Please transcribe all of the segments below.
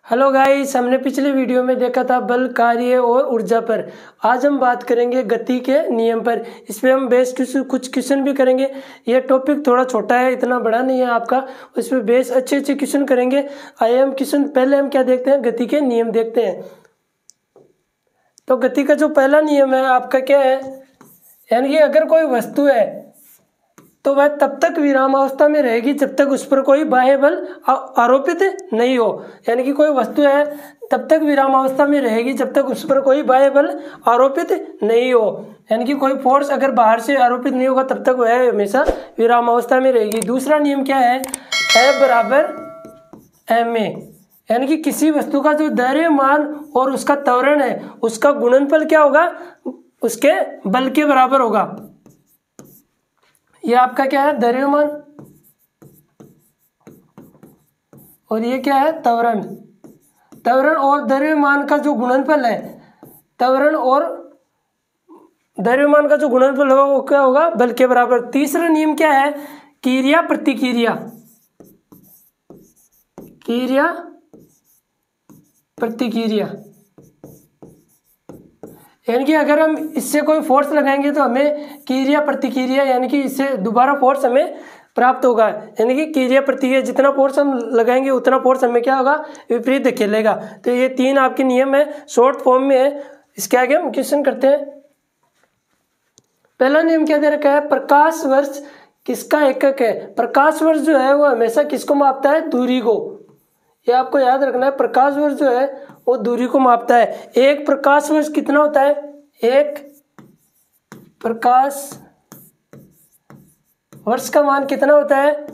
Hello guys, हमने पिछले video में देखा था बल, कार्य और ऊर्जा पर। आज हम बात करेंगे गति के नियम पर। इसमें हम बेस कुछ क्वेश्चन भी करेंगे। ये टॉपिक थोड़ा छोटा है, इतना बड़ा नहीं है आपका। इसमें बेस अच्छे क्वेश्चन करेंगे। आइए हम क्वेश्चन पहले हम क्या देखते हैं, गति के नियम देखते हैं। तो गति का जो पहला नियम है आपका क्या है, यानी कि अगर कोई वस्तु है तो वह तब तक विरामावस्था में रहेगी जब तक उस पर कोई बाह्य बल आरोपित नहीं हो। यानी कि कोई वस्तु है तब तक विरामावस्था में रहेगी जब तक उस पर कोई बाह्य बल आरोपित नहीं हो। यानी कि कोई फोर्स अगर बाहर से आरोपित नहीं होगा तब तक वह हमेशा विरामावस्था में रहेगी। दूसरा नियम क्या है, F बराबर ma। यानी कि किसी वस्तु का जो द्रव्यमान और उसका त्वरण है उसका गुणनफल क्या होगा, उसके बल के बराबर होगा। ये आपका क्या है, द्रव्यमान, और ये क्या है, त्वरण। त्वरण और द्रव्यमान का जो गुणनफल है, त्वरण और द्रव्यमान का जो गुणनफल होगा वो क्या होगा, बल के बराबर। तीसरा नियम क्या है, क्रिया प्रतिक्रिया। क्रिया प्रतिक्रिया यानी कि अगर हम इससे कोई फोर्स लगाएंगे तो हमें क्रिया प्रतिक्रिया यानी कि इससे दोबारा फोर्स हमें प्राप्त होगा। यानी कि क्रिया प्रतिक्रिया, जितना फोर्स हम लगाएंगे उतना फोर्स हमें क्या होगा, विपरीत खेलेगा। तो ये तीन आपके नियम है, शॉर्ट फॉर्म में है। इसके आगे हम क्वेश्चन करते हैं। पहला नियम क्या दे रखा है, प्रकाश वर्ष किसका एकक है। प्रकाश वर्ष जो है वो हमेशा किसको मापता है, दूरी को। ये आपको याद रखना है, प्रकाश वर्ष जो है वो दूरी को मापता है। एक प्रकाश वर्ष कितना होता है, एक प्रकाश वर्ष का मान कितना होता है,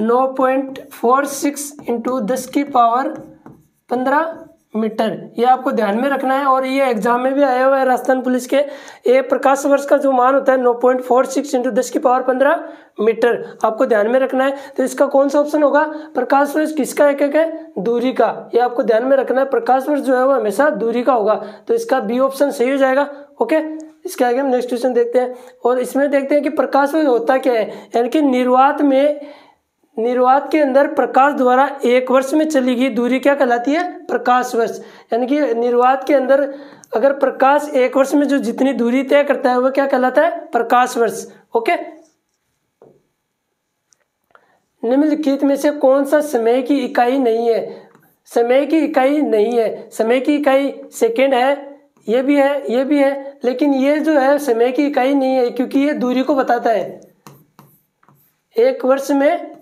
9.46 इंटू 10 की पावर 15 मीटर। ये आपको ध्यान में रखना है और ये एग्जाम में भी आया हुआ है राजस्थान पुलिस के। एक प्रकाश वर्ष का जो मान होता है 9.46 इंटू 10 की पावर 15 मीटर, आपको ध्यान में रखना है। तो इसका कौन सा ऑप्शन होगा, प्रकाश वर्ष किसका एकक है, दूरी का। ये आपको ध्यान में रखना है, प्रकाश वर्ष जो है वो हमेशा दूरी का होगा। तो इसका बी ऑप्शन सही हो जाएगा। ओके, इसके आगे हम नेक्स्ट क्वेश्चन देखते हैं और इसमें देखते हैं कि प्रकाश वर्ष होता क्या है। यानी कि निर्वात के अंदर प्रकाश द्वारा एक वर्ष में चली गई दूरी क्या कहलाती है, प्रकाश वर्ष। यानी कि निर्वात के अंदर अगर प्रकाश एक वर्ष में जो जितनी दूरी तय करता है वह क्या कहलाता है, प्रकाश वर्ष। ओके, निम्नलिखित में से कौन सा समय की इकाई नहीं है। समय की इकाई नहीं है, समय की इकाई सेकेंड है, ये भी है, ये भी है, लेकिन ये जो है समय की इकाई नहीं है क्योंकि ये दूरी को बताता है। एक वर्ष में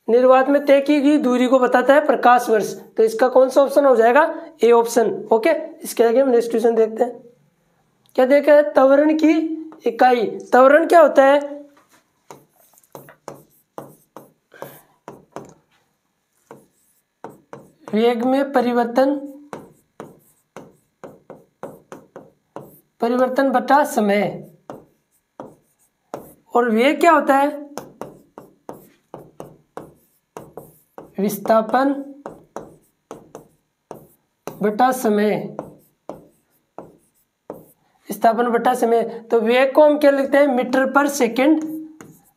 निर्वात में तय की गई दूरी को बताता है प्रकाश वर्ष। तो इसका कौन सा ऑप्शन हो जाएगा, ए ऑप्शन। ओके, इसके आगे हम नेक्स्ट क्वेश्चन देखते हैं। क्या देखा है, त्वरण की इकाई। त्वरण क्या होता है, वेग में परिवर्तन बटा समय। और वेग क्या होता है, विस्थापन बटा समय। विस्थापन बटा समय। तो वेग को हम क्या लिखते हैं, मीटर पर सेकंड,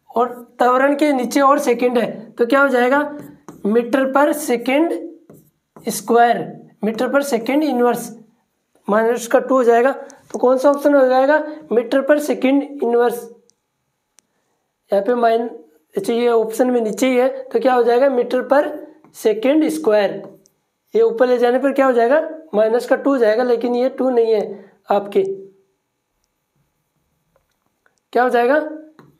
और त्वरण के नीचे और सेकंड है तो क्या हो जाएगा, मीटर पर सेकंड स्क्वायर, मीटर पर सेकंड इनवर्स, माइनस का 2 हो जाएगा। तो कौन सा ऑप्शन हो जाएगा, मीटर पर सेकंड इनवर्स। यहाँ पे ये ऑप्शन में नीचे ही है तो क्या हो जाएगा, मीटर पर सेकंड स्क्वायर। ये ऊपर ले जाने पर क्या हो जाएगा, माइनस का 2 हो जाएगा, लेकिन ये 2 नहीं है आपके, क्या हो जाएगा,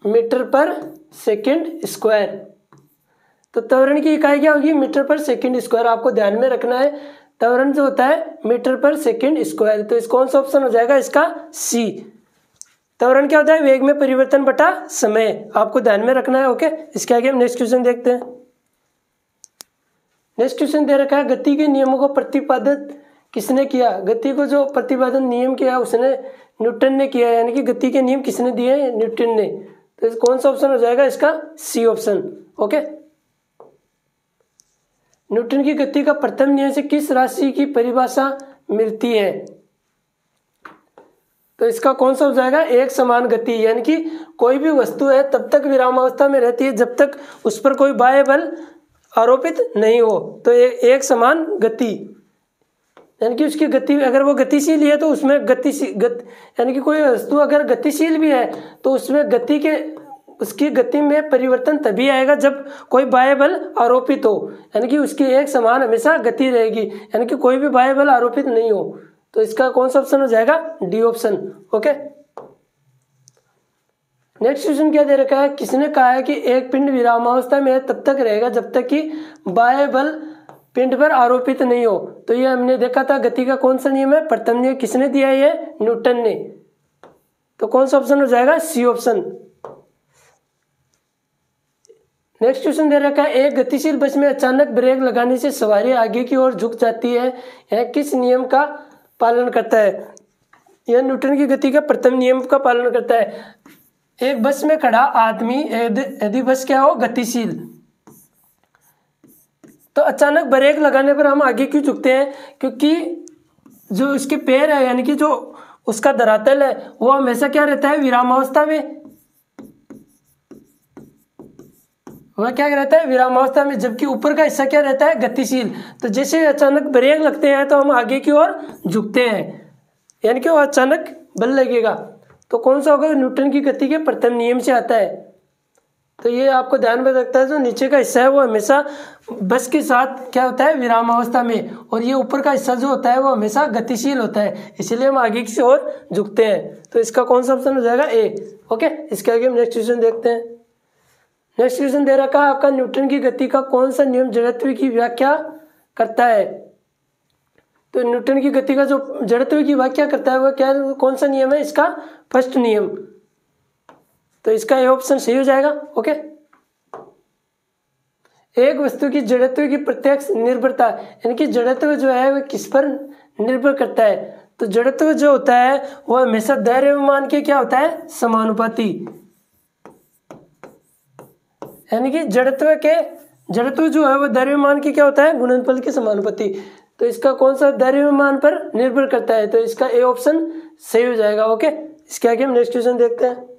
मीटर पर सेकंड स्क्वायर। तो त्वरण की इकाई क्या होगी, मीटर पर सेकंड स्क्वायर। आपको ध्यान में रखना है, त्वरण जो होता है मीटर पर सेकंड स्क्वायर। तो इस कौन सा ऑप्शन हो जाएगा, इसका सी। त्वरण क्या होता है, वेग में परिवर्तन बटा समय, आपको ध्यान में रखना है। ओके, इसके आगे हम नेक्स्ट क्वेश्चन देखते हैं। नेक्स्ट क्वेश्चन दे रखा है, गति के नियमों को प्रतिपादित किसने किया। गति को जो प्रतिपादन नियम किया उसने न्यूटन ने किया। यानी कि गति के नियम किसने दिए, न्यूटन ने। तो कौन सा ऑप्शन हो जाएगा, इसका सी ऑप्शन। ओके, न्यूटन की गति का प्रथम नियम से किस राशि की परिभाषा मिलती है। तो इसका कौन सा हो जाएगा, एक समान गति। यानी कि कोई भी वस्तु है तब तक विरामावस्था में रहती है जब तक उस पर कोई बाह्य बल आरोपित नहीं हो। तो एक समान गति, यानी कि उसकी गति, अगर वो गतिशील है तो उसमें यानी कि कोई वस्तु अगर गतिशील भी है तो उसमें उसकी गति में परिवर्तन तभी आएगा जब कोई बाह्य बल आरोपित हो, यानी कि उसकी एक समान हमेशा गति रहेगी, यानी कि कोई भी बाह्य बल आरोपित नहीं हो। तो इसका कौन सा ऑप्शन हो जाएगा? D option. Okay, next question क्या दे रखा है? किसने कहा है कि एक पिंड विरामावस्था में तब तक रहेगा जब तक कि बाह्य बल पिंड पर आरोपित नहीं हो। तो ये हमने देखा था गति का कौन सा नियम है? प्रथम नियम। किसने दिया है? ये न्यूटन ने। तो कौन सा ऑप्शन हो जाएगा? C option. नेक्स्ट क्वेश्चन दे रखा है, एक गतिशील बस में अचानक ब्रेक लगाने से सवारी आगे की ओर झुक जाती है, यह किस नियम का पालन करता है? यह न्यूटन की गति का प्रथम नियम का पालन करता है। एक बस में खड़ा आदमी यदि बस क्या हो? गतिशील, तो अचानक ब्रेक लगाने पर हम आगे क्यों झुकते हैं? क्योंकि जो उसके पैर है, यानी कि जो उसका धरातल है, वो हमेशा क्या रहता है? विरामावस्था में। वह क्या रहता है? विरामावस्था में, जबकि ऊपर का हिस्सा क्या रहता है? गतिशील। तो जैसे अचानक ब्रेक लगते हैं तो हम आगे की ओर झुकते हैं, यानी कि वो अचानक बल लगेगा। तो कौन सा होगा? न्यूटन की गति के प्रथम नियम से आता है। तो ये आपको ध्यान में रखता है, जो नीचे का हिस्सा है वो हमेशा बस के साथ क्या होता है? विरामावस्था में, और ये ऊपर का हिस्सा जो होता है वो हमेशा गतिशील होता है, इसलिए हम आगे की ओर झुकते हैं। तो इसका कौन सा ऑप्शन हो जाएगा? ए। ओके, इसके आगे हम नेक्स्ट क्वेश्चन देखते हैं। नेक्स्ट क्वेश्चन दे रखा है आपका, न्यूटन की गति का कौन सा नियम जड़त्व की व्याख्या करता है? तो न्यूटन की गति का जो जड़त्व की व्याख्या करता है वो क्या, कौन सा नियम है? इसका फर्स्ट नियम। तो इसका ये ऑप्शन सही हो जाएगा। ओके, एक वस्तु की जड़त्व की प्रत्यक्ष निर्भरता, यानी कि जड़त्व जो है वो किस पर निर्भर करता है? तो जड़त्व जो होता है वो हमेशा द्रव्यमान के क्या होता है? समानुपाती, यानी कि जड़त्व जो है वो द्रव्यमान की क्या होता है? गुणनफल के समानुपाती। तो इसका कौन सा द्रव्यमान पर निर्भर करता है? तो इसका ए ऑप्शन सही हो जाएगा। ओके, इसके आगे हम नेक्स्ट क्वेश्चन देखते हैं।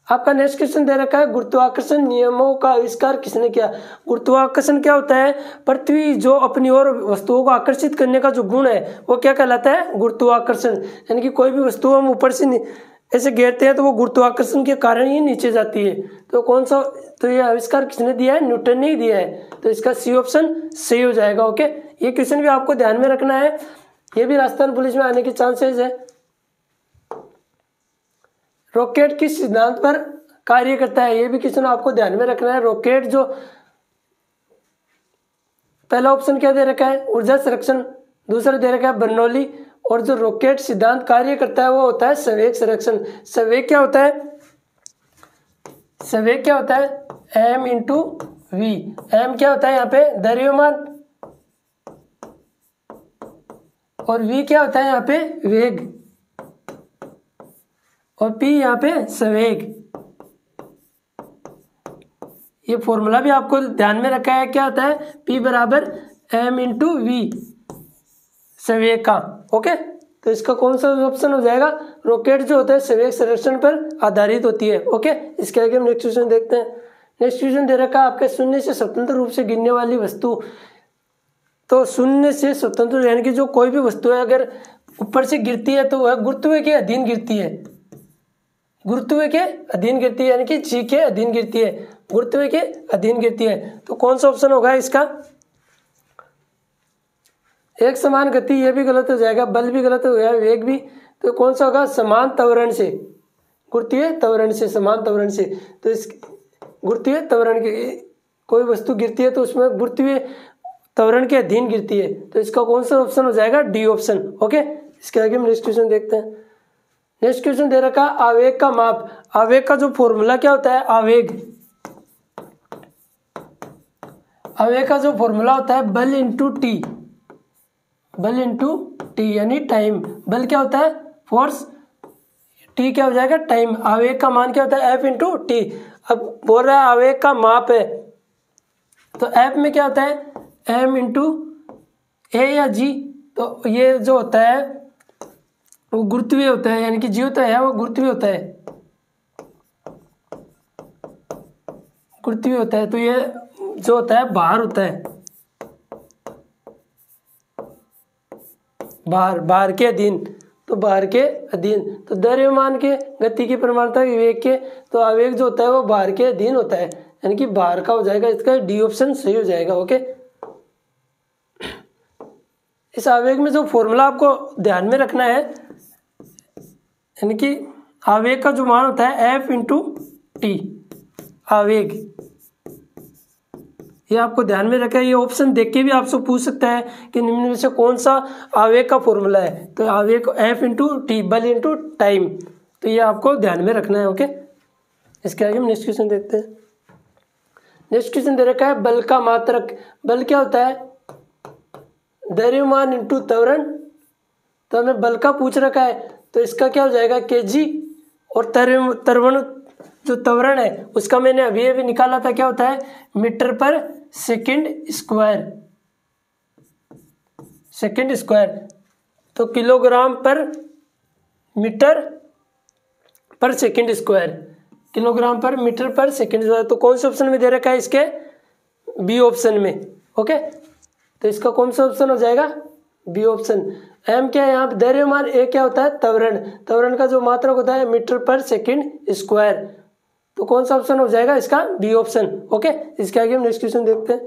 आपका नेक्स्ट क्वेश्चन दे रखा है, गुरुत्वाकर्षण नियमों का आविष्कार किसने किया? गुरुत्वाकर्षण क्या होता है? पृथ्वी जो अपनी ओर वस्तुओं को आकर्षित करने का जो गुण है वो क्या कहलाता है? गुरुत्वाकर्षण। यानी कि कोई भी वस्तु हम ऊपर से ऐसे घेरते हैं तो वो गुरुत्वाकर्षण के कारण ही नीचे जाती है। तो कौन सा, तो ये आविष्कार किसने दिया है? न्यूटन ने ही दिया है। तो इसका सी ऑप्शन सही हो जाएगा। ओके, ये क्वेश्चन भी आपको ध्यान में रखना है, ये भी राजस्थान पुलिस में आने के चांसेस है। रॉकेट किस सिद्धांत पर कार्य करता है? ये भी क्वेश्चन आपको ध्यान में रखना है। रॉकेट जो पहला ऑप्शन क्या दे रखा है? ऊर्जा संरक्षण, दूसरा दे रखा है बर्नौली, और जो रॉकेट सिद्धांत कार्य करता है वो होता है संवेग संरक्षण। संवेग क्या होता है? संवेग क्या होता है? m into we. एम क्या होता है यहाँ पे? द्रव्यमान, और v क्या होता है यहाँ पे? वेग, और p यहाँ पे संवेग। ये फॉर्मूला भी आपको ध्यान में रखा है, क्या होता है? p बराबर m इंटू वी, संवेग का। ओके, तो इसका कौन सा ऑप्शन हो जाएगा? रॉकेट जो होता है संवेग संरक्षण पर आधारित होती है। ओके, इसके आगे हम नेक्स्ट क्वेश्चन देखते हैं। नेक्स्ट क्वेश्चन दे रखा है आपके, शून्य से स्वतंत्र रूप से गिरने वाली वस्तु। तो शून्य से स्वतंत्र यानी कि जो कोई भी वस्तु है अगर ऊपर से गिरती है तो वह गुरुत्व के अधीन गिरती है, गुरुत्व के अधीन गिरती है, यानी कि जी के अधीन गिरती है, गुरुत्व के अधीन गिरती है। तो कौन सा ऑप्शन होगा इसका? एक समान गति, ये भी गलत हो जाएगा, बल भी गलत हो गया, वेग भी। तो कौन सा होगा? समान त्वरण से, गुरुत्वीय त्वरण से, समान त्वरण से। तो इस गुरुत्वीय त्वरण के कोई वस्तु गिरती है तो उसमें गुरुत्वीय त्वरण के अधीन गिरती है। तो इसका कौन सा ऑप्शन हो जाएगा? D option. ओके, इसके आगे हम नेक्स्ट क्वेश्चन देखते हैं। नेक्स्ट क्वेश्चन दे रखा आवेग का माप। आवेग का जो फॉर्मूला क्या होता है? आवेग का जो फॉर्मूला होता है बल इंटू टी, बल इंटू टी यानी टाइम। बल क्या होता है? फोर्स, टी क्या हो जाएगा? टाइम। आवेग का मान क्या होता है? F into T. अब बोल रहा है आवेग का माप है, तो एफ में क्या होता है? एम इंटू ए या जी। तो ये जो होता है वो गुरुत्वीय होता है, यानी कि जी होता है वो गुरुत्वीय होता है, गुरुत्वीय होता है। तो ये जो होता है भार होता है, भार के अधीन, तो भार के अधीन, तो द्रव्यमान के, गति की प्रमाणता वेग के, तो आवेग जो होता है वो भार के अधीन होता है, यानी कि भार का हो जाएगा, इसका डी ऑप्शन सही हो जाएगा। ओके, इस आवेग में जो फॉर्मूला आपको ध्यान में रखना है, यानी कि आवेग का जो मान होता है F/T, आवेग, ये आपको ध्यान में रखा है। ये ऑप्शन देख के भी आपसे पूछ सकता है कि निम्न में से कौन सा आवेग का फॉर्मूला है, तो आवेग F/T, बल इंटू टाइम, तो ये आपको ध्यान में रखना है। ओके, इसके आगे हम नेक्स्ट क्वेश्चन देखते हैं। नेक्स्ट क्वेश्चन दे रखा है बल का मात्रक। बल क्या होता है? द्रव्यमान इंटू त्वरण, तो हमें बल का पूछ रखा है, तो इसका क्या हो जाएगा kg, और त्वरण जो त्वरण है उसका मैंने अभी निकाला था, क्या होता है मीटर पर सेकंड स्क्वायर, तो किलोग्राम पर मीटर पर सेकंड स्क्वायर, किलोग्राम पर मीटर पर सेकंड स्क्वायर, तो कौन से ऑप्शन में दे रखा है? इसके बी ऑप्शन में। ओके, तो इसका कौन सा ऑप्शन हो जाएगा? B option. एम क्या है यहाँ पे? द्रव्यमान। ए क्या होता है? त्वरण। त्वरण का जो मात्रक होता है मीटर पर सेकंड स्क्वायर, तो कौन सा ऑप्शन हो जाएगा? इसका बी ऑप्शन। ओके, इसके आगे हम नेक्स्ट क्वेश्चन देखते हैं।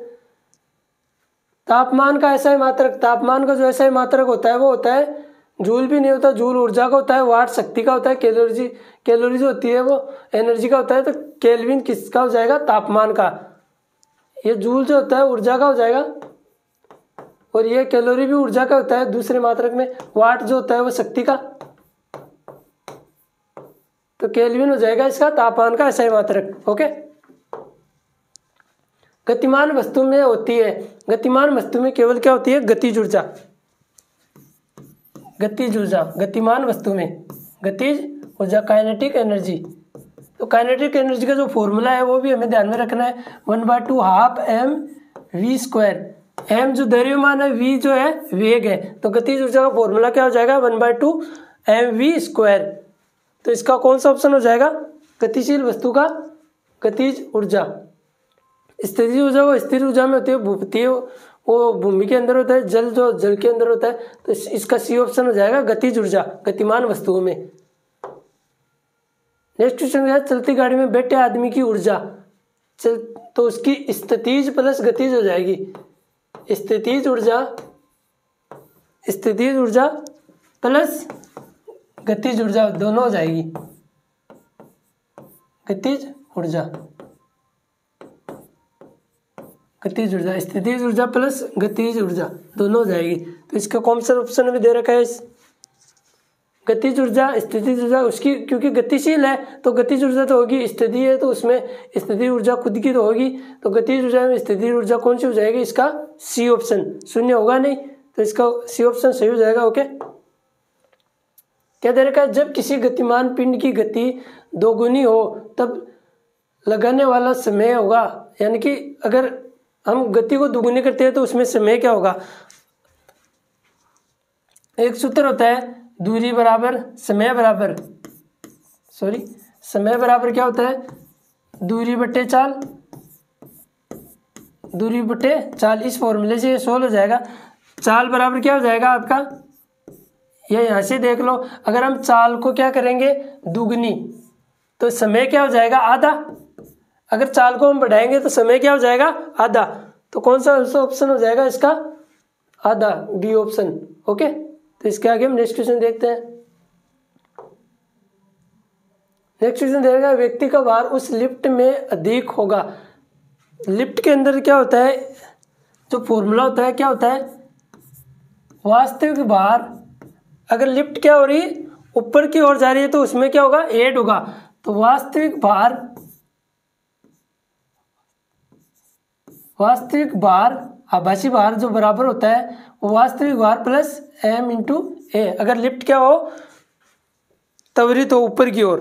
तापमान का ऐसा ही मात्रक, तापमान का जो ऐसा ही मात्रक होता है वो होता है, जूल भी नहीं होता, जूल ऊर्जा का होता है, वाट शक्ति का होता है, कैलोरी जो होती है वो एनर्जी का होता है, तो केल्विन किसका हो जाएगा? तापमान का। ये जूल जो होता है ऊर्जा का हो जाएगा, और ये कैलोरी भी ऊर्जा का होता है दूसरे मात्रक में, वाट जो होता है वो शक्ति का, तो केल्विन हो जाएगा इसका तापमान का ऐसा ही मात्रक। ओके, गतिमान वस्तु में होती है, गतिमान वस्तु में केवल क्या होती है? गतिज ऊर्जा, गतिमान वस्तु में गतिज ऊर्जा, काइनेटिक एनर्जी। तो काइनेटिक एनर्जी का जो फॉर्मूला है वो भी हमें ध्यान में रखना है, 1/2 mv²। m जो द्रव्यमान है, v जो है वेग है, तो गतिज ऊर्जा का फॉर्मूला क्या हो जाएगा? 1/2 mv²। तो इसका कौन सा ऑप्शन हो जाएगा? गतिशील वस्तु का गतिज ऊर्जा। स्थितिज ऊर्जा वो स्थिर ऊर्जा में होती है, भूपतीय वो भूमि के अंदर होता है, जल जो जल के अंदर होता है, तो इसका सी ऑप्शन हो जाएगा गतिज ऊर्जा, गतिमान वस्तुओं में। नेक्स्ट क्वेश्चन है चलती गाड़ी में बैठे आदमी की ऊर्जा, तो उसकी स्थितिज प्लस गतिज हो जाएगी, स्थितिज ऊर्जा प्लस गतिज ऊर्जा दोनों हो जाएगी, गतिज ऊर्जा स्थितिज ऊर्जा प्लस गतिज ऊर्जा दोनों हो जाएगी। तो इसका कौन सा ऑप्शन में दे रखा है? गतिज ऊर्जा, स्थितिज ऊर्जा, उसकी क्योंकि गतिशील है तो गतिज ऊर्जा तो होगी, स्थिति है तो उसमें स्थिति ऊर्जा खुद की तो होगी, तो गतिज ऊर्जा में स्थिति ऊर्जा कौन सी हो जाएगी? इसका सी ऑप्शन, शून्य होगा नहीं, तो इसका सी ऑप्शन सही हो जाएगा। ओके, क्या दे रखा है? जब किसी गतिमान पिंड की गति दोगुनी हो तब लगाने वाला समय होगा, यानी कि अगर हम गति को दुगुनी करते हैं तो उसमें समय क्या होगा? एक सूत्र होता है दूरी बराबर समय बराबर, समय बराबर क्या होता है? दूरी बटे चाल। इस फॉर्मूले से ये सोल्व हो जाएगा। चाल बराबर क्या हो जाएगा आपका? ये यहाँ से देख लो, अगर हम चाल को क्या करेंगे? दुगनी, तो समय क्या हो जाएगा? आधा। अगर चाल को हम बढ़ाएंगे तो समय क्या हो जाएगा? आधा। तो कौन सा ऑप्शन हो जाएगा इसका? आधा, बी ऑप्शन। ओके, तो इसके आगे हम नेक्स्ट क्वेश्चन देखते हैं। नेक्स्ट क्वेश्चन देगा व्यक्ति का भार उस लिफ्ट में अधिक होगा। लिफ्ट के अंदर क्या होता है? जो फॉर्मूला होता है क्या होता है? वास्तविक भार, अगर लिफ्ट क्या हो रही है? ऊपर की ओर जा रही है, तो उसमें क्या होगा? ऐड होगा। तो वास्तविक भार आभासी भार जो बराबर होता है वो वास्तविक भार प्लस m इंटू ए। अगर लिफ्ट क्या हो? त्वरित हो ऊपर की ओर,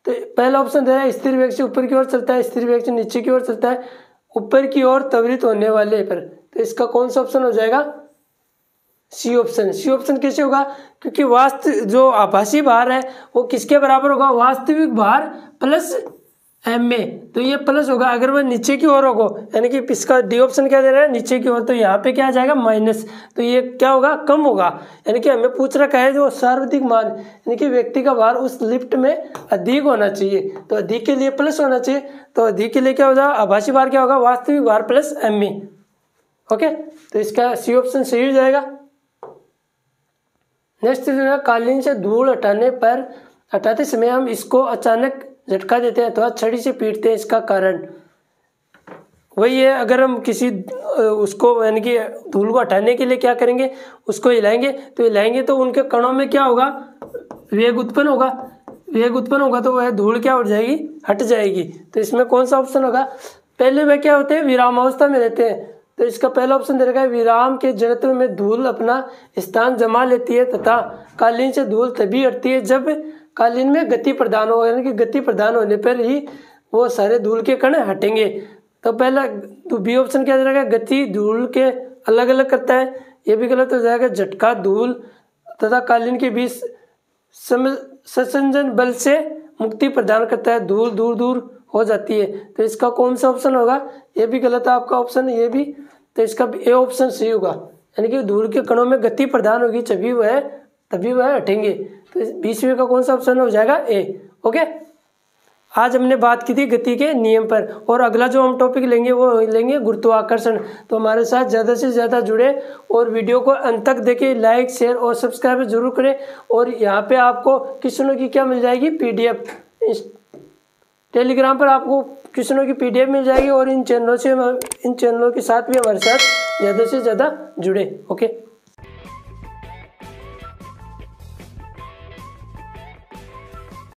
तो पहला ऑप्शन दे रहा है स्थिर वेग से ऊपर की ओर चलता है, स्थिर वेग से नीचे की ओर चलता है, ऊपर की ओर त्वरित होने वाले पर। तो इसका कौन सा ऑप्शन हो जाएगा? C option. सी ऑप्शन कैसे होगा? क्योंकि जो आभासी भार है वो किसके बराबर होगा? वास्तविक भार प्लस एम में, तो ये प्लस होगा। अगर वह नीचे की ओर होगा, यानी कि इसका डी ऑप्शन क्या दे रहा है, नीचे की ओर, तो यहाँ पे क्या आ जाएगा माइनस, तो ये क्या होगा, कम होगा। यानी कि हमें पूछ रखा है जो सर्वाधिक मान, यानी कि व्यक्ति का भार उस लिफ्ट में अधिक होना चाहिए, तो अधिक के लिए प्लस होना चाहिए, तो अधिक के लिए क्या होगा, आभासी भार क्या होगा, वास्तविक भार प्लस एम ई। ओके, तो इसका सी ऑप्शन सही हो जाएगा। नेक्स्ट जो है, कालीन से धूल हटाते समय हम इसको अचानक झटका देते हैं अथवा छड़ी से पीटते हैं, इसका कारण वही है। अगर हम किसी उसको यानी कि धूल को हटाने के लिए क्या करेंगे, उसको हिलाएंगे, तो हिलाएंगे तो उनके कणों में क्या होगा, वेग उत्पन्न होगा। वेग उत्पन्न होगा तो वह धूल क्या हो जाएगी, हट जाएगी। तो इसमें कौन सा ऑप्शन होगा, पहले वह क्या होते हैं, विरामावस्था में रहते हैं, तो इसका पहला ऑप्शन दे रखा है, विराम के जड़त्व में धूल अपना स्थान जमा लेती है तथा कालीन से धूल तभी हटती है जब कालीन में गति प्रदान हो, यानी कि गति प्रदान होने पर ही वो सारे धूल के कण हटेंगे। तो पहला तो बी ऑप्शन क्या दे रखा है, गति धूल के अलग अलग करता है, ये भी गलत हो जाएगा। झटका धूल तथा कालीन के बीच संसंजन बल से मुक्ति प्रदान करता है, धूल दूर दूर हो जाती है। तो इसका कौन सा ऑप्शन होगा, ये भी गलत है आपका ऑप्शन, ये भी। तो इसका ए ऑप्शन सही होगा, यानी कि धूल के कणों में गति प्रदान होगी तभी वह हटेंगे। तो 20वें का कौन सा ऑप्शन हो जाएगा, ए। ओके, आज हमने बात की थी गति के नियम पर, और अगला जो हम टॉपिक लेंगे वो लेंगे गुरुत्वाकर्षण। तो हमारे साथ ज़्यादा से ज़्यादा जुड़े और वीडियो को अंत तक देखें, लाइक शेयर और सब्सक्राइब जरूर करें। और यहाँ पे आपको क्वेश्चनों की क्या मिल जाएगी, PDF। टेलीग्राम पर आपको क्वेश्चनों की PDF मिल जाएगी, और इन चैनलों के साथ भी हमारे साथ ज़्यादा से ज़्यादा जुड़े। ओके।